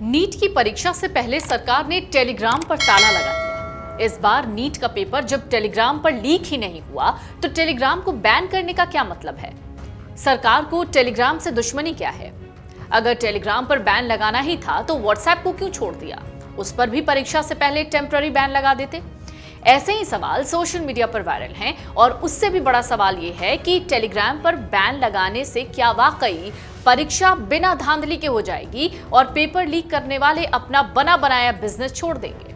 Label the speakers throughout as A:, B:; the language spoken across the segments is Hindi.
A: नीट की परीक्षा से पहले सरकार ने टेलीग्राम पर ताला लगा दिया। इस बार नीट का पेपर जब टेलीग्राम पर लीक ही नहीं हुआ तो टेलीग्राम को बैन करने का क्या मतलब है? सरकार को टेलीग्राम से दुश्मनी क्या है? अगर टेलीग्राम पर बैन लगाना ही था तो व्हाट्सएप को क्यों छोड़ दिया? उस पर भी परीक्षा से पहले टेम्पररी बैन लगा देते। ऐसे ही सवाल सोशल मीडिया पर वायरल हैं और उससे भी बड़ा सवाल ये है कि टेलीग्राम पर बैन लगाने से क्या वाकई परीक्षा बिना धांधली के हो जाएगी और पेपर लीक करने वाले अपना बना बनाया बिजनेस छोड़ देंगे?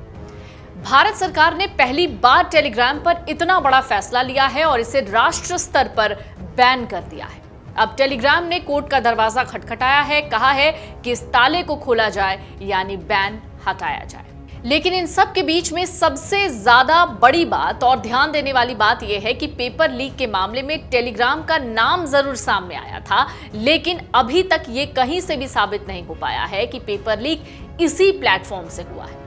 A: भारत सरकार ने पहली बार टेलीग्राम पर इतना बड़ा फैसला लिया है और इसे राष्ट्र स्तर पर बैन कर दिया है। अब टेलीग्राम ने कोर्ट का दरवाजा खटखटाया है, कहा है कि इस ताले को खोला जाए यानी बैन हटाया जाए। लेकिन इन सब के बीच में सबसे ज्यादा बड़ी बात और ध्यान देने वाली बात यह है कि पेपर लीक के मामले में टेलीग्राम का नाम जरूर सामने आया था, लेकिन अभी तक ये कहीं से भी साबित नहीं हो पाया है कि पेपर लीक इसी प्लेटफॉर्म से हुआ है।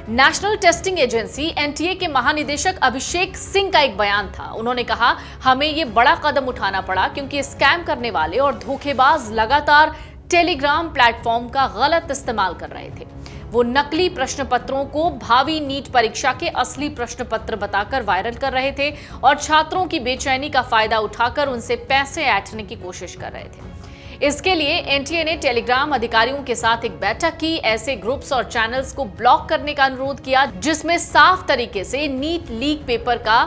A: नेशनल टेस्टिंग एजेंसी एनटीए के महानिदेशक अभिषेक सिंह का एक बयान था। उन्होंने कहा, हमें ये बड़ा कदम उठाना पड़ा क्योंकि स्कैम करने वाले और धोखेबाज लगातार टेलीग्राम प्लेटफॉर्म का गलत इस्तेमाल कर रहे थे। वो नकली प्रश्न पत्रों को भावी नीट परीक्षा के असली प्रश्न पत्र बताकर वायरल कर रहे थे और छात्रों की बेचैनी का फायदा उठाकर उनसे पैसे ऐंठने की कोशिश कर रहे थे। इसके लिए एनटीए ने टेलीग्राम अधिकारियों के साथ एक बैठक की, ऐसे ग्रुप्स और चैनल्स को ब्लॉक करने का अनुरोध किया जिसमें साफ तरीके से नीट लीक पेपर का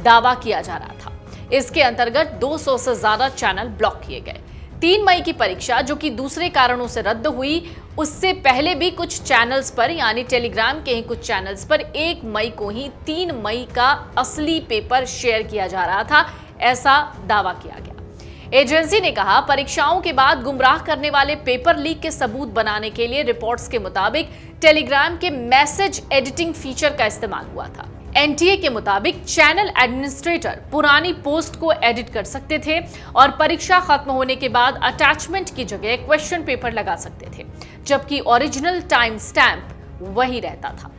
A: दावा किया जा रहा था। इसके अंतर्गत 200 से ज्यादा चैनल ब्लॉक किए गए। 3 मई की परीक्षा जो कि दूसरे कारणों से रद्द हुई, उससे पहले भी कुछ चैनल्स पर यानी टेलीग्राम के ही कुछ चैनल्स पर 1 मई को ही 3 मई का असली पेपर शेयर किया जा रहा था, ऐसा दावा किया गया। एजेंसी ने कहा, परीक्षाओं के बाद गुमराह करने वाले पेपर लीक के सबूत बनाने के लिए रिपोर्ट्स के मुताबिक टेलीग्राम के मैसेज एडिटिंग फीचर का इस्तेमाल हुआ था। एनटीए के मुताबिक चैनल एडमिनिस्ट्रेटर पुरानी पोस्ट को एडिट कर सकते थे और परीक्षा खत्म होने के बाद अटैचमेंट की जगह क्वेश्चन पेपर लगा सकते थे, जबकि ओरिजिनल टाइम स्टैंप वही रहता था।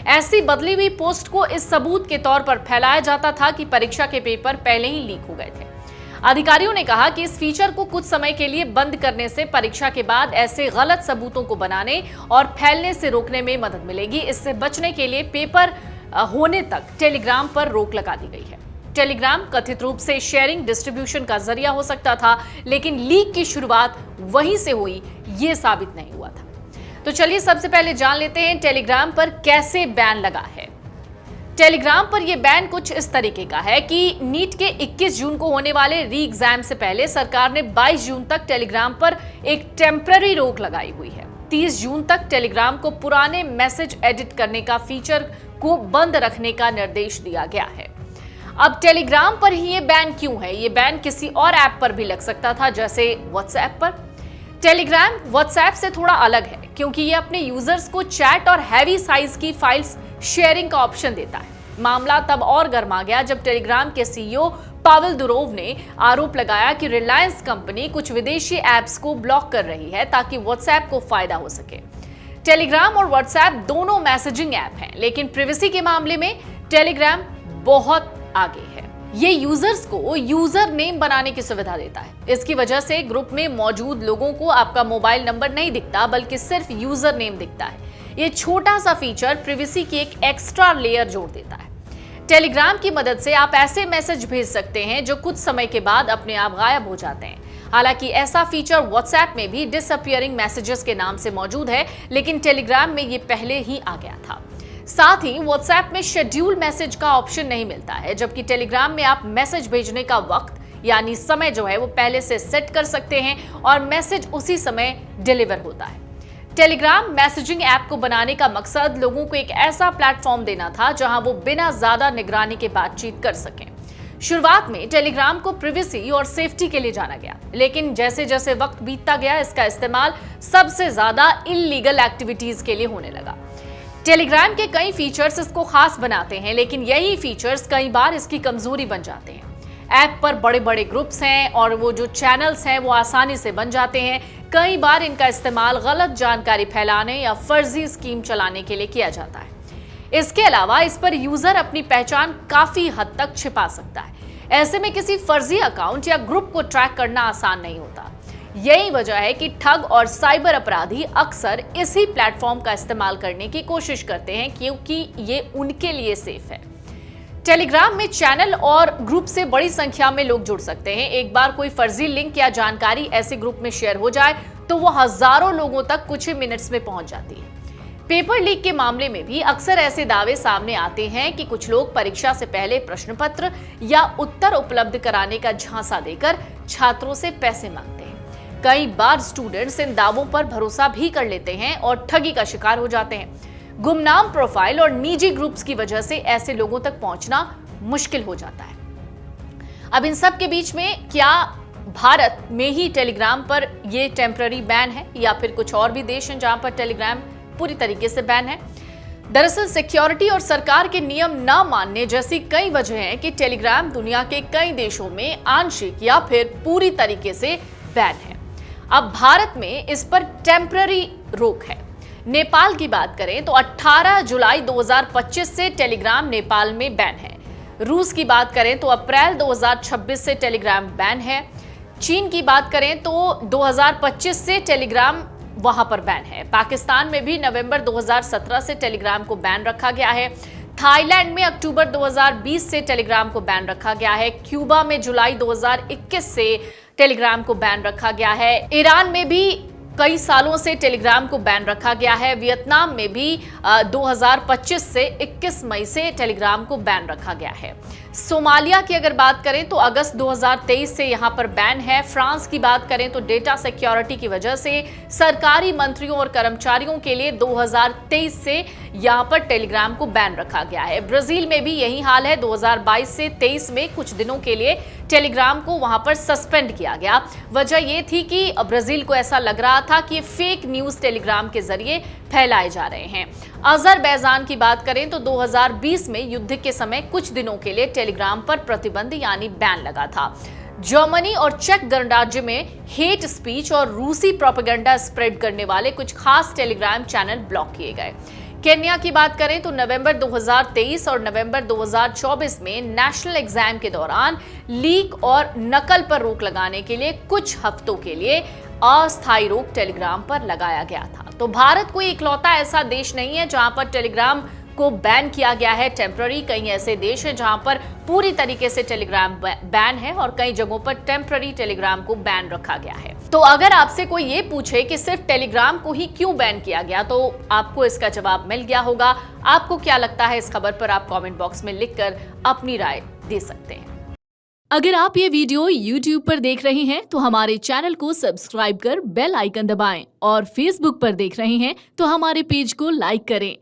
A: ऐसी बदली हुई पोस्ट को इस सबूत के तौर पर फैलाया जाता था कि परीक्षा के पेपर पहले ही लीक हो गए थे। अधिकारियों ने कहा कि इस फीचर को कुछ समय के लिए बंद करने से परीक्षा के बाद ऐसे गलत सबूतों को बनाने और फैलने से रोकने में मदद मिलेगी। इससे बचने के लिए पेपर होने तक टेलीग्राम पर रोक लगा दी गई है। टेलीग्राम कथित रूप से शेयरिंग डिस्ट्रीब्यूशन का जरिया हो सकता था, लेकिन लीक की शुरुआत वहीं से हुई, ये साबित नहीं हुआ था। तो चलिए सबसे पहले जान लेते हैं टेलीग्राम पर कैसे बैन लगा है। टेलीग्राम पर यह बैन कुछ इस तरीके का है कि नीट के 21 जून को होने वाले री एग्जाम से पहले सरकार ने 22 जून तक टेलीग्राम पर एक टेम्पररी रोक लगाई हुई है। 30 जून तक टेलीग्राम को पुराने मैसेज एडिट करने का फीचर को बंद रखने का निर्देश दिया गया है। अब टेलीग्राम पर ही ये बैन क्यों है? ये बैन किसी और ऐप पर भी लग सकता था, जैसे व्हाट्सएप पर। टेलीग्राम व्हाट्सएप से थोड़ा अलग है क्योंकि ये अपने यूजर्स को चैट और हैवी साइज की फाइल्स शेयरिंग का ऑप्शन देता है। मामला तब और गर्मा गया जब टेलीग्राम के सीईओ पावेल दुरोव ने आरोप लगाया कि रिलायंस कंपनी कुछ विदेशी ऐप्स को ब्लॉक कर रही है ताकि व्हाट्सएप को फायदा हो सके। टेलीग्राम और व्हाट्सएप दोनों मैसेजिंग ऐप हैं, लेकिन प्राइवेसी के मामले में टेलीग्राम बहुत आगे है। ये यूजर्स को यूजर नेम बनाने की सुविधा देता है। इसकी वजह से ग्रुप में मौजूद लोगों को आपका मोबाइल नंबर नहीं दिखता, बल्कि सिर्फ यूजर नेम दिखता है। ये छोटा सा फीचर प्राइवेसी की एक एक्स्ट्रा लेयर जोड़ देता है। टेलीग्राम की मदद से आप ऐसे मैसेज भेज सकते हैं जो कुछ समय के बाद अपने आप गायब हो जाते हैं। हालांकि ऐसा फीचर व्हाट्सएप में भी डिसअपीयरिंग मैसेजेस के नाम से मौजूद है, लेकिन टेलीग्राम में ये पहले ही आ गया था। साथ ही व्हाट्सएप में शेड्यूल मैसेज का ऑप्शन नहीं मिलता है, जबकि टेलीग्राम में आप मैसेज भेजने का वक्त यानी समय जो है वो पहले से सेट कर सकते हैं और मैसेज उसी समय डिलीवर होता है। टेलीग्राम मैसेजिंग ऐप को बनाने का मकसद लोगों को एक ऐसा प्लेटफॉर्म देना था जहां वो बिना ज्यादा निगरानी के बातचीत कर सकें। शुरुआत में टेलीग्राम को प्राइवेसी और सेफ्टी के लिए जाना गया, लेकिन जैसे जैसे वक्त बीतता गया इसका इस्तेमाल सबसे ज्यादा इल्लीगल एक्टिविटीज के लिए होने लगा। टेलीग्राम के कई फीचर्स इसको खास बनाते हैं, लेकिन यही फीचर्स कई बार इसकी कमजोरी बन जाते हैं। ऐप पर बड़े बड़े ग्रुप्स हैं और वो जो चैनल्स हैं वो आसानी से बन जाते हैं। कई बार इनका इस्तेमाल गलत जानकारी फैलाने या फर्जी स्कीम चलाने के लिए किया जाता है। इसके अलावा इस पर यूजर अपनी पहचान काफी हद तक छिपा सकता है। ऐसे में किसी फर्जी अकाउंट या ग्रुप को ट्रैक करना आसान नहीं होता। यही वजह है कि ठग और साइबर अपराधी अक्सर इसी प्लेटफॉर्म का इस्तेमाल करने की कोशिश करते हैं क्योंकि ये उनके लिए सेफ है। टेलीग्राम में चैनल और ग्रुप से बड़ी संख्या में लोग जुड़ सकते हैं। एक बार कोई फर्जी लिंक या जानकारी ऐसे ग्रुप में शेयर हो जाए तो वो हजारों लोगों तक कुछ ही मिनट्स में पहुंच जाती है। पेपर लीक के मामले में भी अक्सर ऐसे दावे सामने आते हैं कि कुछ लोग परीक्षा से पहले प्रश्न पत्र या उत्तर उपलब्ध कराने का झांसा देकर छात्रों से पैसे मांगते हैं। कई बार स्टूडेंट्स इन दावों पर भरोसा भी कर लेते हैं और ठगी का शिकार हो जाते हैं। गुमनाम प्रोफाइल और निजी ग्रुप्स की वजह से ऐसे लोगों तक पहुंचना मुश्किल हो जाता है। अब इन सब के बीच में क्या भारत में ही टेलीग्राम पर यह टेम्पररी बैन है या फिर कुछ और भी देश हैं जहां पर टेलीग्राम पूरी तरीके से बैन है? दरअसल सिक्योरिटी और सरकार के नियम ना मानने जैसी कई वजह हैं कि टेलीग्राम दुनिया के कई देशों में आंशिक या फिर पूरी तरीके से बैन है। अब भारत में इस पर टेम्पररी रोक है। नेपाल की बात करें तो 18 जुलाई 2025 से टेलीग्राम नेपाल में बैन है। रूस की बात करें तो अप्रैल 2026 से टेलीग्राम बैन है। चीन की बात करें तो 2025 से टेलीग्राम वहां पर बैन है। पाकिस्तान में भी नवंबर 2017 से टेलीग्राम को बैन रखा गया है। थाईलैंड में अक्टूबर 2020 से टेलीग्राम को बैन रखा गया है। क्यूबा में जुलाई 2021 से टेलीग्राम को बैन रखा गया है। ईरान में भी कई सालों से टेलीग्राम को बैन रखा गया है। वियतनाम में भी 2025 से 21 मई से टेलीग्राम को बैन रखा गया है। सोमालिया की अगर बात करें तो अगस्त 2023 से यहां पर बैन है। फ्रांस की बात करें तो डेटा सिक्योरिटी की वजह से सरकारी मंत्रियों और कर्मचारियों के लिए 2023 से यहां पर टेलीग्राम को बैन रखा गया है। ब्राजील में भी यही हाल है। 2022 से 23 में कुछ दिनों के लिए टेलीग्राम को वहां पर सस्पेंड किया गया। वजह यह थी कि ब्राजील को ऐसा लग रहा था कि फेक न्यूज टेलीग्राम के जरिए फैलाए जा रहे हैं। अजरबैजान की बात करें तो 2020 में युद्ध के समय कुछ दिनों के लिए टेलीग्राम पर प्रतिबंध यानी बैन लगा था। जर्मनी और चेक गणराज्य में हेट स्पीच और रूसी प्रोपेगेंडा स्प्रेड करने वाले कुछ खास टेलीग्राम चैनल ब्लॉक किए गए। केन्या की बात करें तो नवंबर 2023 और नवंबर 2024 में नेशनल एग्जाम के दौरान लीक और नकल पर रोक लगाने के लिए कुछ हफ्तों के लिए अस्थायी रोक टेलीग्राम पर लगाया गया था। तो भारत कोई इकलौता ऐसा देश नहीं है जहां पर टेलीग्राम को बैन किया गया है टेम्पररी। कई ऐसे देश हैं जहां पर पूरी तरीके से टेलीग्राम बैन है और कई जगहों पर टेम्पररी टेलीग्राम को बैन रखा गया है। तो अगर आपसे कोई ये पूछे कि सिर्फ टेलीग्राम को ही क्यों बैन किया गया तो आपको इसका जवाब मिल गया होगा। आपको क्या लगता है इस खबर पर आप कमेंट बॉक्स में लिखकर अपनी राय दे सकते हैं। अगर आप ये वीडियो YouTube पर देख रहे हैं तो हमारे चैनल को सब्सक्राइब कर बेल आइकन दबाएं और Facebook पर देख रहे हैं तो हमारे पेज को लाइक करें।